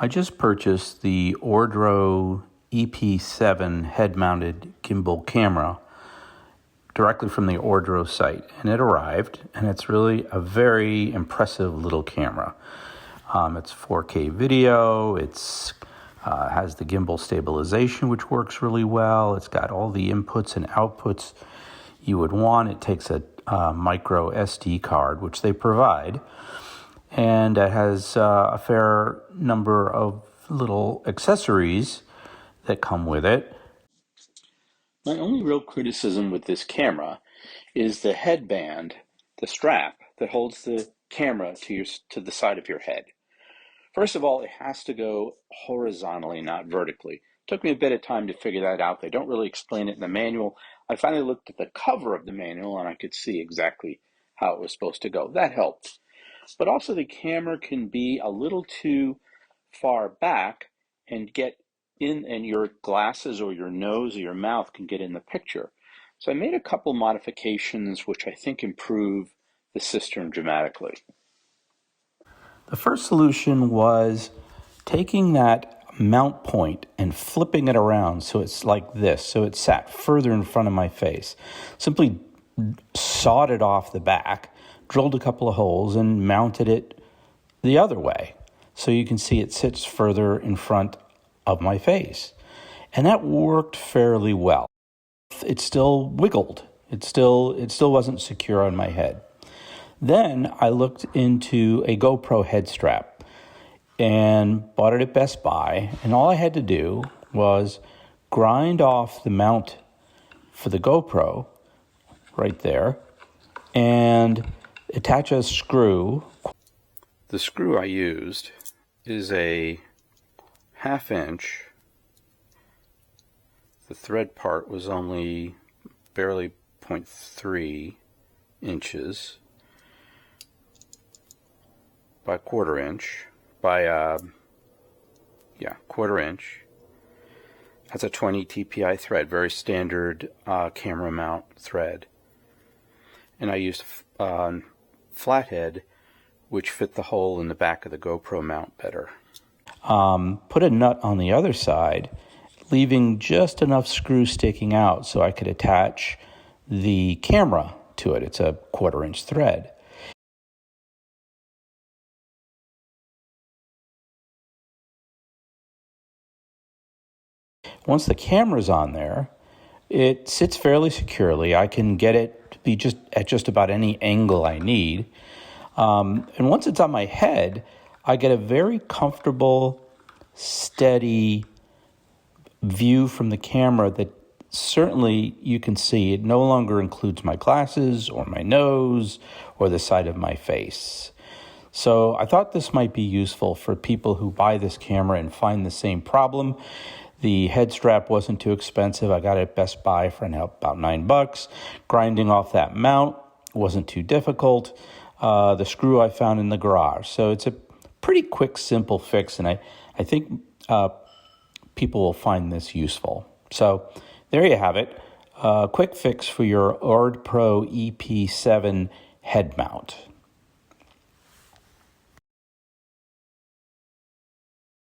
I just purchased the ORDRO EP7 head-mounted gimbal camera directly from the ORDRO site, and it arrived, and it's really a very impressive little camera. It's 4K video, it's has the gimbal stabilization, which works really well. It's got all the inputs and outputs you would want. It takes a micro SD card, which they provide, and it has a fair number of little accessories that come with it. My only real criticism with this camera is the headband, the strap that holds the camera to the side of your head. First of all, it has to go horizontally, not vertically. It took me a bit of time to figure that out. They don't really explain it in the manual. I finally looked at the cover of the manual and I could see exactly how it was supposed to go. That helped. But also the camera can be a little too far back and get in, and your glasses or your nose or your mouth can get in the picture. So I made a couple modifications which I think improve the system dramatically. The first solution was taking that mount point and flipping it around so it's like this, so it sat further in front of my face. Simply sawed it off the back, drilled a couple of holes, and mounted it the other way. So you can see it sits further in front of my face. And that worked fairly well. It still wiggled. It still wasn't secure on my head. Then I looked into a GoPro head strap and bought it at Best Buy. And all I had to do was grind off the mount for the GoPro right there and attach a screw. The screw I used is a 1/2 inch. The thread part was only barely 0.3 inches by 1/4 inch by 1/4 inch. That's a 20 TPI thread, very standard camera mount thread. And I used flathead, which fit the hole in the back of the GoPro mount better. Put a nut on the other side, leaving just enough screw sticking out so I could attach the camera to it. It's a 1/4 inch thread. Once the camera's on there, it sits fairly securely. I can get it to be at just about any angle I need. And once it's on my head, I get a very comfortable, steady view from the camera that certainly you can see. It no longer includes my glasses or my nose or the side of my face. So I thought this might be useful for people who buy this camera and find the same problem. The head strap wasn't too expensive. I got it at Best Buy for about $9. Grinding off that mount wasn't too difficult. The screw I found in the garage. So it's a pretty quick, simple fix, and I think people will find this useful. So there you have it. Quick fix for your ORDRO EP7 head mount.